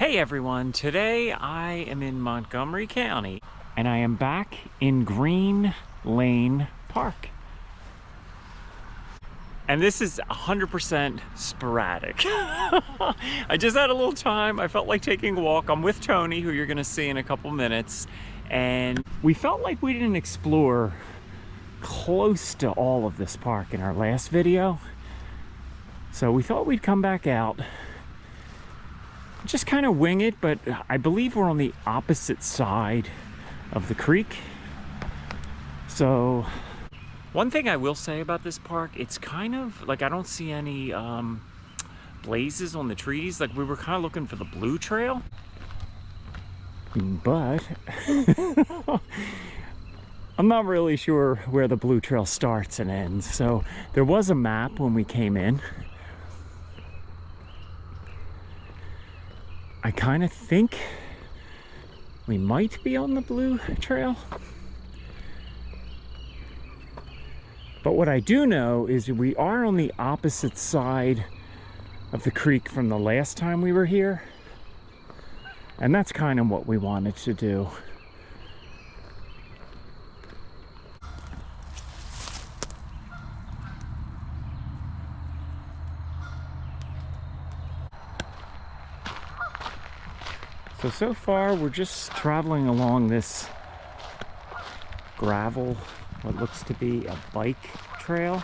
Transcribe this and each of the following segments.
Hey everyone, today I am in Montgomery County and I am back in Green Lane Park. And this is 100% sporadic. I just had a little time. I felt like taking a walk. I'm with Tony, who you're gonna see in a couple minutes. And we felt like we didn't explore close to all of this park in our last video. So we thought we'd come back out, just kind of wing it, but I believe we're on the opposite side of the creek. So one thing I will say about this park, it's kind of like I don't see any blazes on the trees. Like we were kind of looking for the blue trail, but I'm not really sure where the blue trail starts and ends. So there was a map when we came in. I kind of think we might be on the blue trail. But what I do know is we are on the opposite side of the creek from the last time we were here. And that's kind of what we wanted to do. So far we're just traveling along this gravel, what looks to be a bike trail.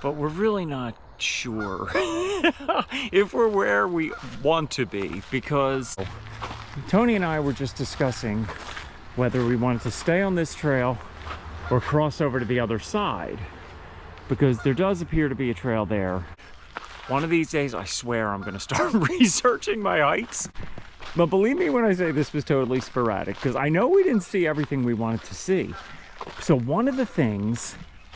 But we're really not sure if we're where we want to be, because Tony and I were just discussing whether we wanted to stay on this trail or cross over to the other side, because there does appear to be a trail there. One of these days, I swear I'm gonna start researching my hikes. But believe me when I say this was totally sporadic, because I know we didn't see everything we wanted to see. So one of the things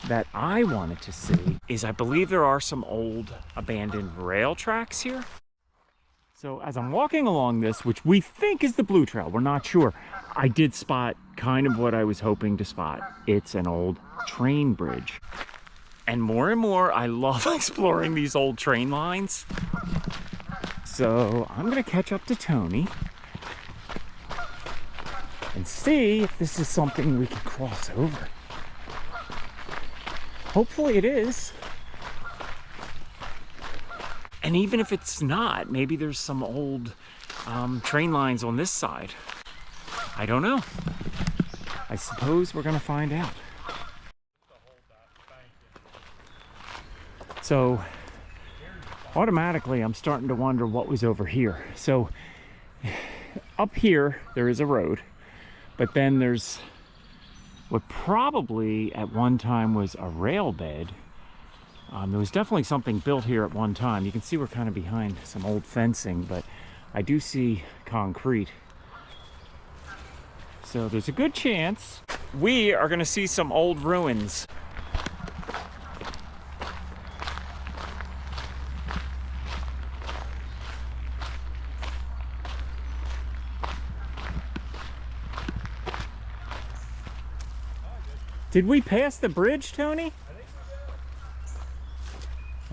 that I wanted to see is I believe there are some old abandoned rail tracks here. So as I'm walking along this, which we think is the blue trail, we're not sure, I did spot kind of what I was hoping to spot. It's an old train bridge. And more, I love exploring these old train lines. So I'm gonna catch up to Tony and see if this is something we can cross over. Hopefully it is. And even if it's not, maybe there's some old train lines on this side. I don't know. I suppose we're gonna find out. So automatically I'm starting to wonder what was over here. So up here there is a road, but then there's what probably at one time was a rail bed. There was definitely something built here at one time. You can see we're kind of behind some old fencing, but I do see concrete. So there's a good chance we are going to see some old ruins. Did we pass the bridge, Tony?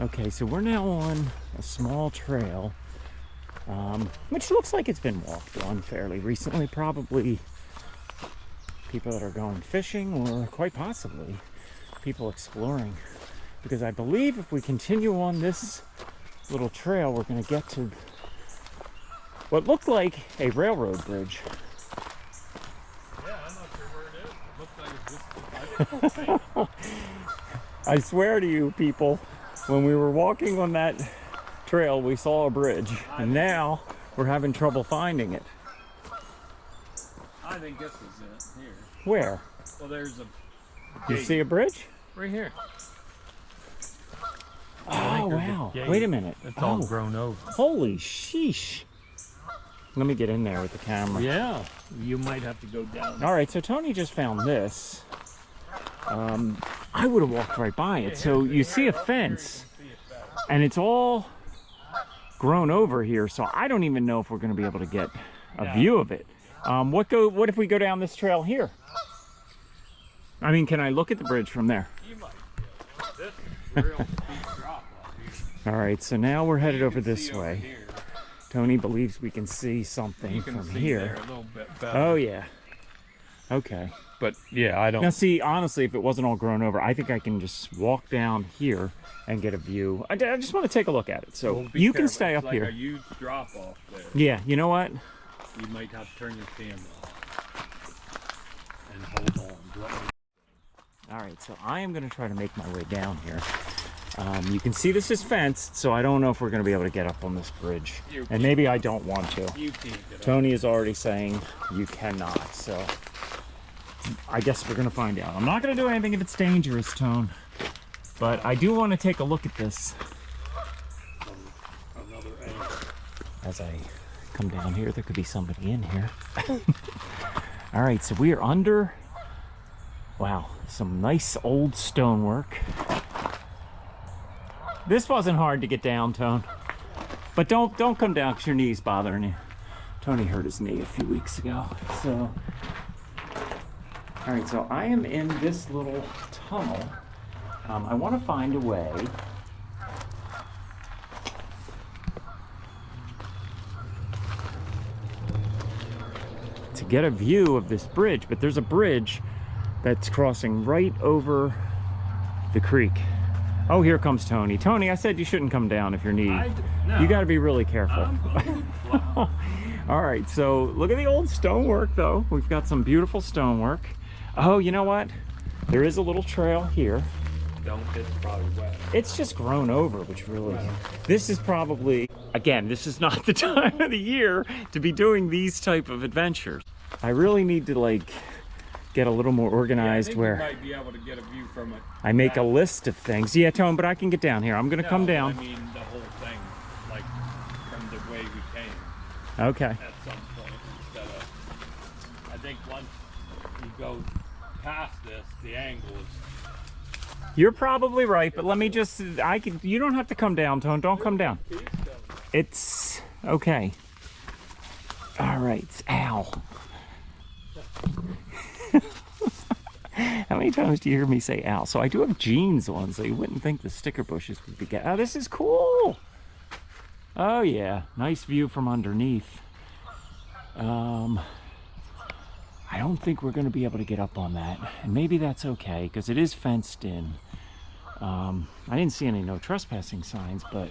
Okay, so we're now on a small trail, which looks like it's been walked on fairly recently. Probably people that are going fishing, or quite possibly people exploring. Because I believe if we continue on this little trail, we're going to get to what looked like a railroad bridge. Yeah, I'm not sure where it is. It looks like it's just I swear to you people, when we were walking on that trail, we saw a bridge, and now we're having trouble finding it. I think this is it here. Where? Well, there's a You see a bridge? right here. Oh, wow. Wait a minute. It's all grown over. Holy sheesh. Let me get in there with the camera. Yeah, you might have to go down. All right, so Tony just found this. I would have walked right by it. So you see a fence, and it's all grown over here, so I don't even know if we're going to be able to get a view of it. What if we go down this trail here? I mean, can I look at the bridge from there? You might be able to. This is real steep drop off here. All right, so now we're headed You over can this see over way. here. Tony believes we can see something You can from see here. there a little bit better. Oh yeah. Okay. But yeah, I don't. Now see, honestly, if it wasn't all grown over, I think I can just walk down here and get a view. I just want to take a look at it. So Well, be you can careful. stay It's up here. like a huge drop off there. Yeah, you know what? You might have to turn your camera off and hold on. All right, so I am going to try to make my way down here. You can see this is fenced, so I don't know if we're going to be able to get up on this bridge. And maybe I don't want to. You can't get up. Tony is already saying you cannot, so I guess we're going to find out. I'm not going to do anything if it's dangerous, Tone, but I do want to take a look at this Another angle. as I come down here. There could be somebody in here. All right, so we are under, wow, some nice old stonework. This wasn't hard to get down, Tone. But don't come down because your knee's bothering you. Tony hurt his knee a few weeks ago. So, all right, so I am in this little tunnel. I want to find a way to get a view of this bridge, but there's a bridge that's crossing right over the creek. Oh, here comes Tony. Tony, I said you shouldn't come down if your knee. No. You got to be really careful. All right, so look at the old stonework, though. We've got some beautiful stonework. Oh, you know what? There is a little trail here. It's probably wet. It's just grown over, which really, this is probably, again, this is not the time of the year to be doing these type of adventures. I really need to like get a little more organized, I think where you might be able to get a view from it. I make a list of things. Yeah, Tone, but I can get down here. I'm gonna come down. I mean the whole thing, like from the way we came Okay. at some point. Instead of, I think once you go past this, the angle is. You're probably right, but let me just, you don't have to come down, Tone. Don't come down. It's okay. All right. Ow. How many times do you hear me say ow? So I do have jeans on, so you wouldn't think the sticker bushes would be oh, this is cool. Oh yeah, nice view from underneath. I don't think we're going to be able to get up on that, and maybe that's okay because it is fenced in. I didn't see any no trespassing signs, but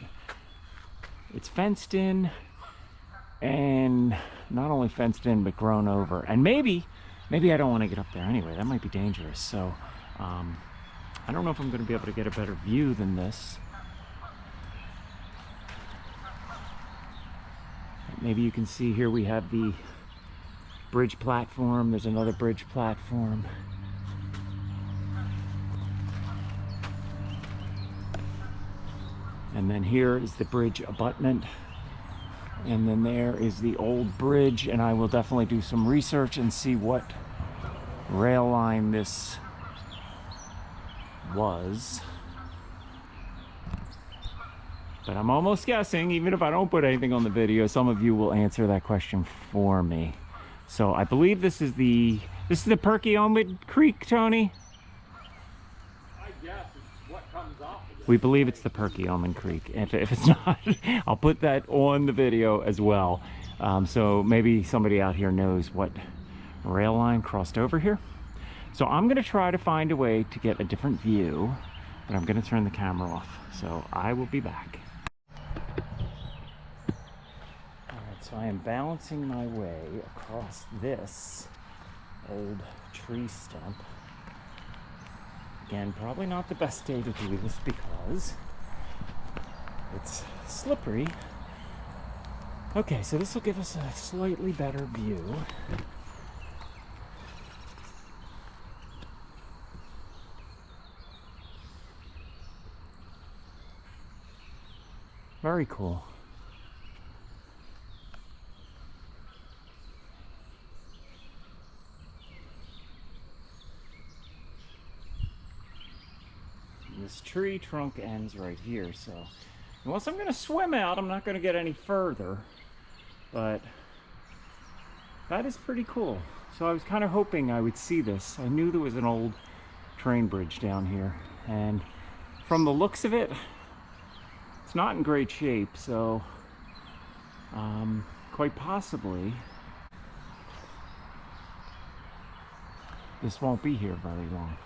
it's fenced in, and not only fenced in but grown over. And maybe I don't want to get up there anyway. That might be dangerous. So I don't know if I'm going to be able to get a better view than this. Maybe you can see here we have the bridge platform. There's another bridge platform. And then here is the bridge abutment. And then there is the old bridge, and I will definitely do some research and see what rail line this was. But I'm almost guessing, even if I don't put anything on the video, some of you will answer that question for me. So I believe this is the Perkiomen Creek, Tony? I guess it's what comes off of it. We believe it's the Perkiomen Creek. If it's not, I'll put that on the video as well. So maybe somebody out here knows what rail line crossed over here. So I'm gonna try to find a way to get a different view, but I'm gonna turn the camera off. So I will be back. All right, so I am balancing my way across this old tree stump. Again, probably not the best day to do this because it's slippery. Okay, so this will give us a slightly better view. Very cool. This tree trunk ends right here, so unless I'm going to swim out, I'm not going to get any further. But that is pretty cool. So I was kind of hoping I would see this. I knew there was an old train bridge down here. And from the looks of it, it's not in great shape, so quite possibly this won't be here very long.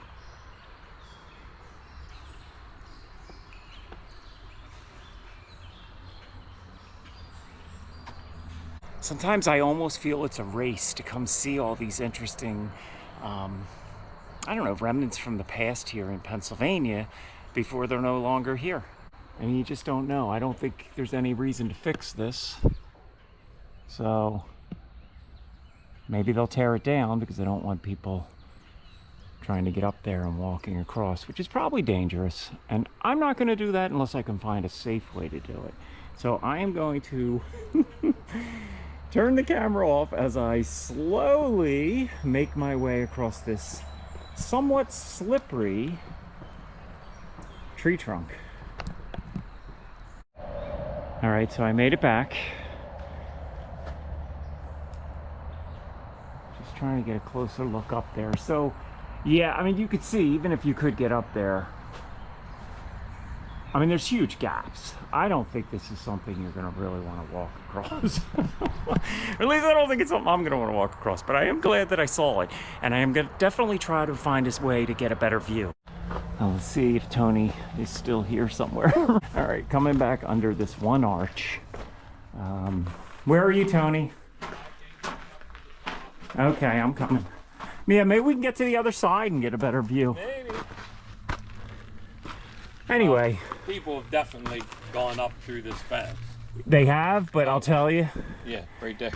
Sometimes I almost feel it's a race to come see all these interesting, I don't know, remnants from the past here in Pennsylvania before they're no longer here. I mean, you just don't know. I don't think there's any reason to fix this. So maybe they'll tear it down because they don't want people trying to get up there and walking across, which is probably dangerous. And I'm not going to do that unless I can find a safe way to do it. So I am going to turn the camera off as I slowly make my way across this somewhat slippery tree trunk. All right, so I made it back. Just trying to get a closer look up there. So, yeah, I mean, you could see, even if you could get up there, I mean, there's huge gaps. I don't think this is something you're going to really want to walk across. Or at least I don't think it's something I'm going to want to walk across. But I am glad that I saw it. And I am going to definitely try to find his way to get a better view. Now, let's see if Tony is still here somewhere. All right, coming back under this one arch. Where are you, Tony? Okay, I'm coming. Yeah, maybe we can get to the other side and get a better view. Maybe. Anyway. People have definitely gone up through this fence. They have, but I'll tell you. Yeah, right there.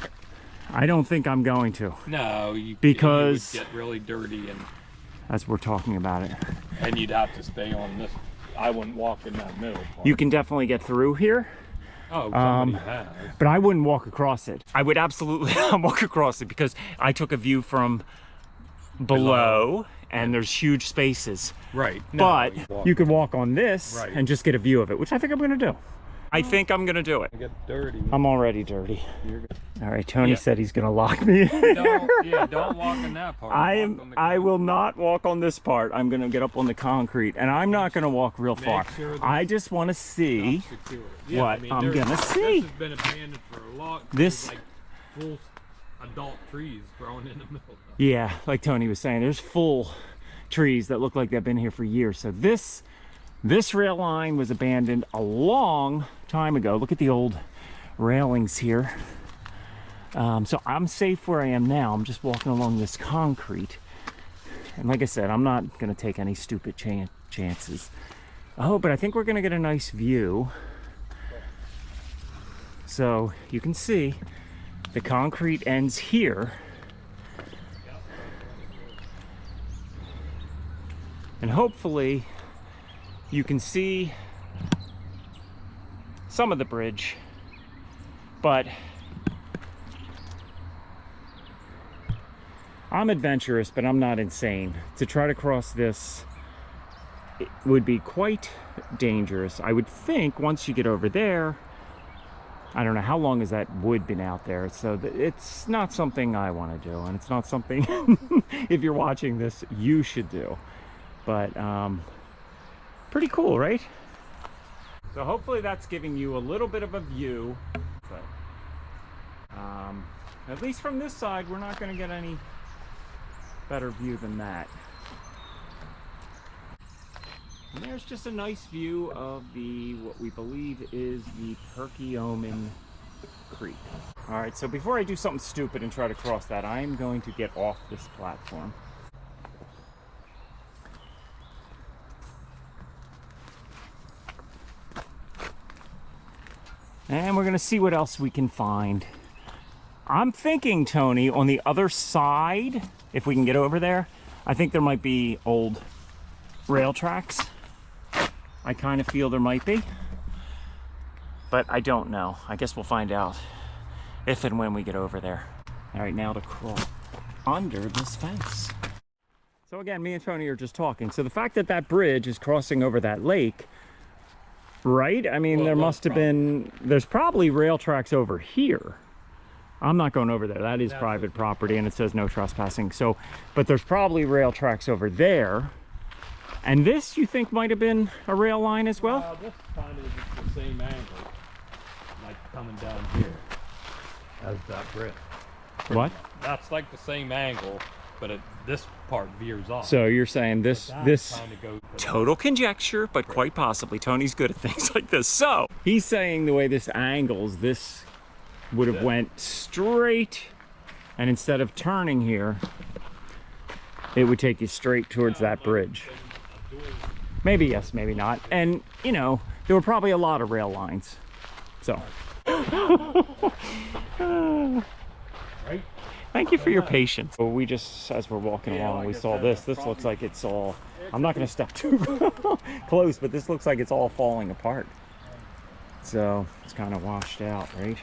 I don't think I'm going to. No, because you would get really dirty, and as we're talking about it. And you'd have to stay on this. I wouldn't walk in that middle part. You can definitely get through here. Oh, somebody has. But I wouldn't walk across it. I would absolutely not walk across it because I took a view from below. And there's huge spaces. Right. No, but you could walk on this and just get a view of it, which I think I'm going to do. I think I'm going to do it. Get dirty. I'm already dirty. You're good. All right, Tony said he's going to lock me in. Don't walk in that part. I will not walk on this part. I'm going to get up on the concrete, and I'm not going to walk real far. Sure I just want to see what I'm going to see. This has been abandoned for a long time. This like full adult trees growing in the middle. Yeah, like Tony was saying, there's full trees that look like they've been here for years. So this rail line was abandoned a long time ago. Look at the old railings here. So I'm safe where I am now. I'm just walking along this concrete. And like I said, I'm not going to take any stupid chances. Oh, but I think we're going to get a nice view. So you can see the concrete ends here. And hopefully you can see some of the bridge, but I'm adventurous, but I'm not insane. To try to cross this, it would be quite dangerous. I would think once you get over there, I don't know, how long has that wood been out there? So it's not something I want to do, and it's not something, if you're watching this, you should do. But pretty cool, right? So hopefully that's giving you a little bit of a view. But at least from this side, we're not going to get any better view than that. And there's just a nice view of what we believe is the Perkiomen Creek. All right, so before I do something stupid and try to cross that, I'm going to get off this platform. And we're going to see what else we can find. I'm thinking, Tony, on the other side, if we can get over there, I think there might be old rail tracks. I kind of feel there might be. But I don't know. I guess we'll find out if and when we get over there. All right, now to crawl under this fence. So again, me and Tony are just talking. So the fact that that bridge is crossing over that lake, right? I mean, there must have been, there's probably rail tracks over here. I'm not going over there. That is private property and it says no trespassing. So, but there's probably rail tracks over there. And this you think might have been a rail line as well? This kind of is the same angle, like coming down here as that bridge. What? That's like the same angle, but this part veers off. So you're saying this Kind of goes total conjecture, but quite possibly. Tony's good at things like this. So he's saying the way this angles, this would have went straight, and instead of turning here, it would take you straight towards that bridge. Maybe yes, maybe not. And you know, there were probably a lot of rail lines. So right. thank you for your patience. Well, we just, as we're walking along, we saw this. This looks like it's all, I'm not going to step too close, but this looks like it's all falling apart. So it's kind of washed out, right?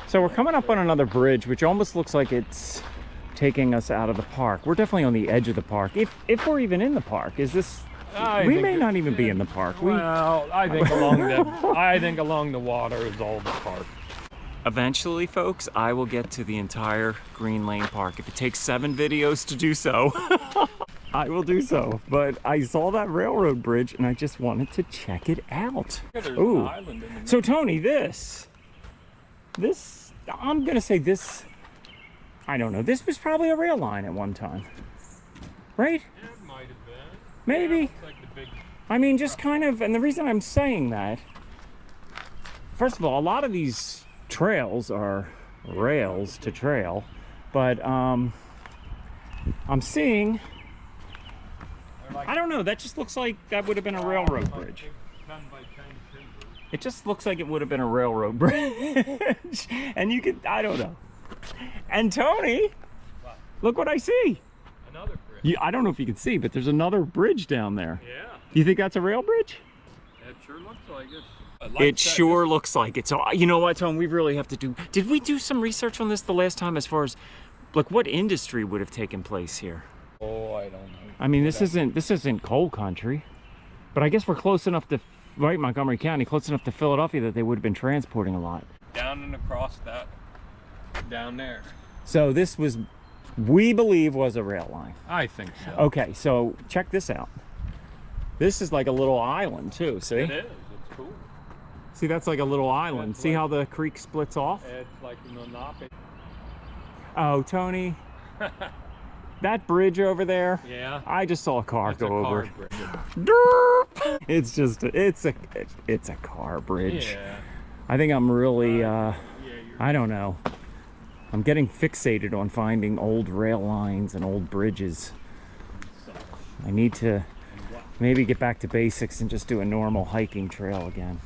So we're coming up on another bridge, which almost looks like it's taking us out of the park. We're definitely on the edge of the park. If we're even in the park, is this... we may not even be in the park. Well, I think along the water is all the park. Eventually, folks, I will get to the entire Green Lane Park. If it takes 7 videos to do so, I will do so. But I saw that railroad bridge and I just wanted to check it out. Ooh. So Tony, this, I'm gonna say this, I don't know, this was probably a rail line at one time, right? Yeah, it might have been. Maybe. Yeah, like the big... I mean, just kind of, and the reason I'm saying that, first of all, a lot of these trails are rails to trail, but I'm seeing, I don't know, that just looks like that would have been a railroad bridge. It just looks like it would have been a railroad bridge. And you could, I don't know. And Tony, look what I see. Another bridge. I don't know if you can see, but there's another bridge down there. Yeah. You think that's a rail bridge? It sure looks like it. It sure looks like it. So you know what, Tony, we really have to do, did we do some research on this the last time as far as like what industry would have taken place here? Oh, I don't know. I mean, this isn't coal country, but I guess we're close enough to, right, Montgomery County, close enough to Philadelphia that they would have been transporting a lot. Down and across that, down there. So this was, we believe, was a rail line. I think so. Okay, so check this out. This is like a little island too, see? It is, it's cool. See, that's like a little island. It's See like, how the creek splits off? It's like a monopoly. Oh, Tony, that bridge over there, Yeah. I just saw a car It's go a car over. bridge. Derp! It's just, it's a car bridge. Yeah. I think I'm really, Yeah, I don't know. I'm getting fixated on finding old rail lines and old bridges. I need to maybe get back to basics and just do a normal hiking trail again.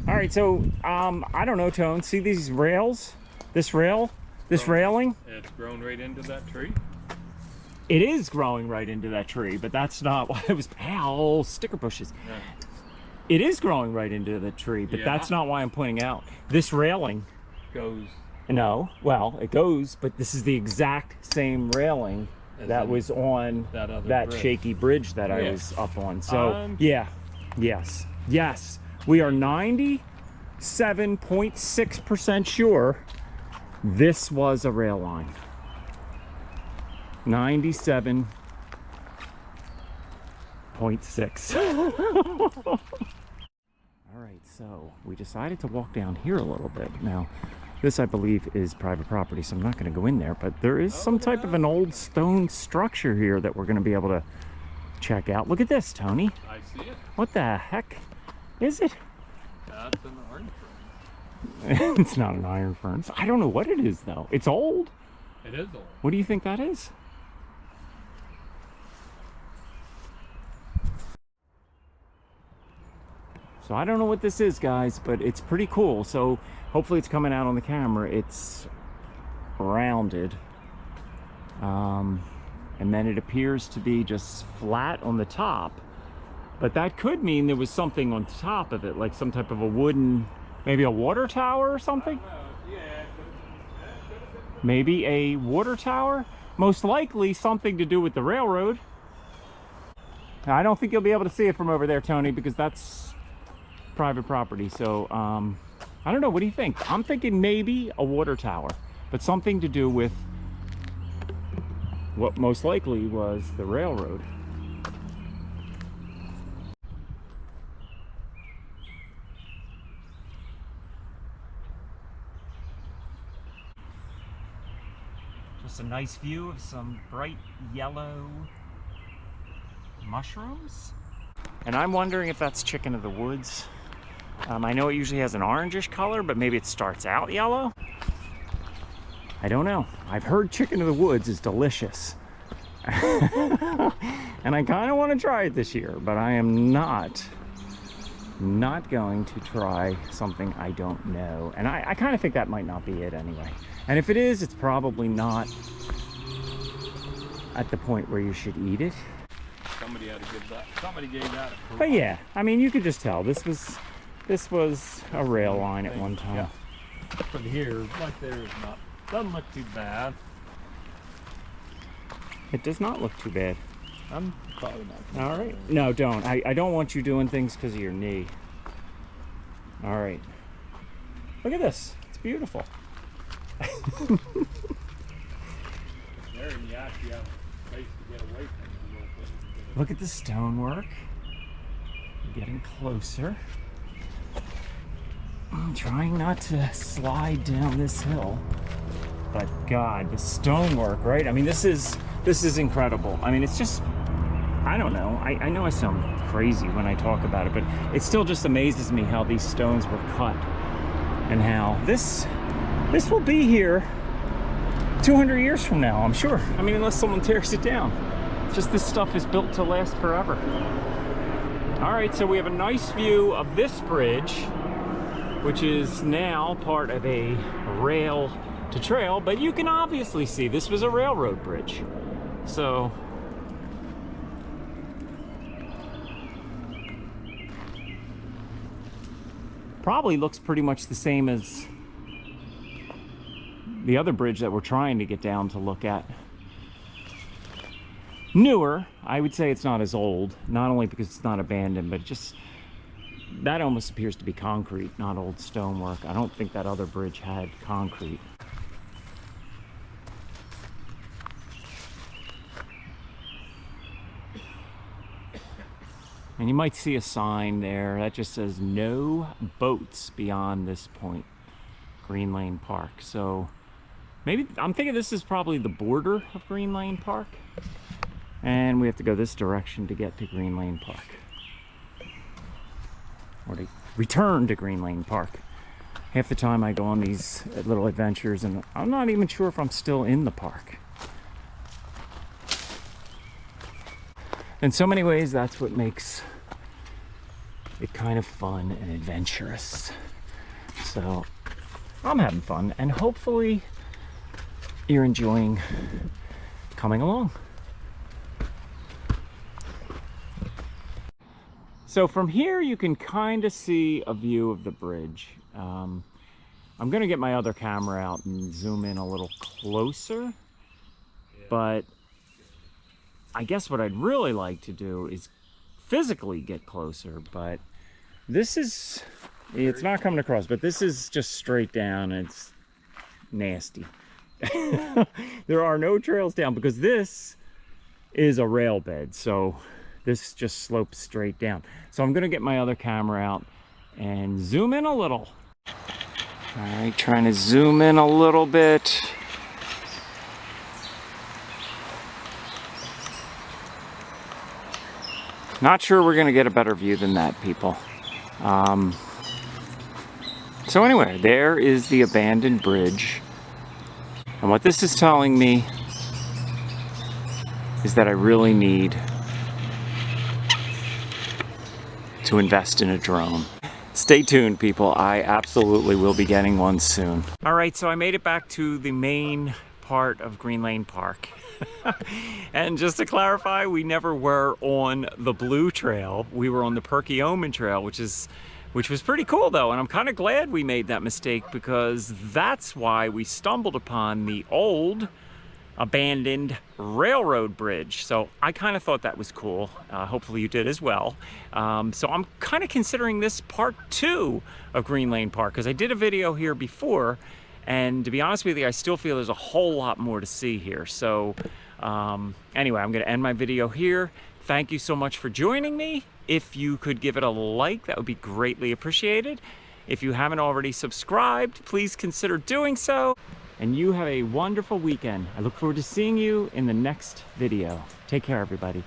All right, so I don't know, Tone. See these rails? This rail? This railing? It's grown right into that tree. It is growing right into that tree, but that's not why it was. Ow, sticker bushes. Yeah. It is growing right into the tree, but that's not why I'm pointing out. This railing Goes. No, well, it goes, but this is the exact same railing that was on that bridge. shaky bridge that I Yeah. was up on. So, yeah, yes, we are 97.6% sure this was a rail line. 97.6. All right, so we decided to walk down here a little bit. Now, this I believe is private property, so I'm not going to go in there, but there is some type of an old stone structure here that we're going to be able to check out. Look at this, Tony. I see it. What the heck is it? That's an orange tree. It's not an iron furnace. I don't know what it is, though. It's old. It is old. What do you think that is? So I don't know what this is, guys, but it's pretty cool. So hopefully it's coming out on the camera. It's rounded. And then it appears to be just flat on the top. But that could mean there was something on top of it, like some type of a wooden, maybe a water tower or something? Maybe a water tower? Most likely something to do with the railroad. Now, I don't think you'll be able to see it from over there, Tony, because that's private property. So I I don't know, what do you think? I'm thinking maybe a water tower, but something to do with what most likely was the railroad. Just a nice view of some bright yellow mushrooms. And I'm wondering if that's chicken of the woods. I know it usually has an orangish color, but maybe it starts out yellow. I don't know. I've heard chicken of the woods is delicious. And I kind of want to try it this year, but I am not going to try something I don't know. And I kind of think that might not be it anyway. And if it is, it's probably not at the point where you should eat it. Somebody had to give that. Somebody gave that. But yeah, I mean, you could just tell this was a rail line at one time. Yeah. But here, right there is not. Doesn't look too bad. It does not look too bad. I'm probably not. All right. No, don't. I don't want you doing things because of your knee. All right. Look at this. It's beautiful. There, and you actually have a place to get away from it a little bit. Look at the stonework. We're getting closer. I'm trying not to slide down this hill. But God, the stonework, right? I mean, this is incredible. I mean, it's just, I don't know. I know I sound crazy when I talk about it, but it still just amazes me how these stones were cut and how this will be here 200 years from now, I'm sure. I mean, unless someone tears it down. It's just this stuff is built to last forever. All right, so we have a nice view of this bridge, which is now part of a rail to trail, but you can obviously see this was a railroad bridge. So probably looks pretty much the same as the other bridge that we're trying to get down to look at. Newer. I would say it's not as old, not only because it's not abandoned, but just that almost appears to be concrete, not old stonework. I don't think that other bridge had concrete. And you might see a sign there that just says no boats beyond this point, Green Lane Park. So maybe, I'm thinking this is probably the border of Green Lane Park. And we have to go this direction to get to Green Lane Park. Or to return to Green Lane Park. Half the time I go on these little adventures and I'm not even sure if I'm still in the park. In so many ways, that's what makes it kind of fun and adventurous. So I'm having fun, and hopefully you're enjoying coming along. So from here you can kind of see a view of the bridge. I'm gonna get my other camera out and zoom in a little closer, but I guess what I'd really like to do is physically get closer, but this is, it's not coming across, but this is just straight down and it's nasty. There are no trails down because this is a rail bed, so this just slopes straight down. So I'm gonna get my other camera out and zoom in a little. All right, trying to zoom in a little bit. Not sure we're gonna get a better view than that, people. So anyway, there is the abandoned bridge. And what this is telling me is that I really need to invest in a drone. Stay tuned, people. I absolutely will be getting one soon. All right, so I made it back to the main part of Green Lane Park. And just to clarify, we never were on the Blue Trail. We were on the Perkiomen Trail, which was pretty cool though. And I'm kind of glad we made that mistake because that's why we stumbled upon the old abandoned railroad bridge. So I kind of thought that was cool. Hopefully you did as well. So I'm kind of considering this part 2 of Green Lane Park, because I did a video here before, and to be honest with you, I still feel there's a whole lot more to see here. So anyway, I'm going to end my video here. Thank you so much for joining me. If you could give it a like, that would be greatly appreciated. If you haven't already subscribed, please consider doing so. And you have a wonderful weekend. I look forward to seeing you in the next video. Take care, everybody.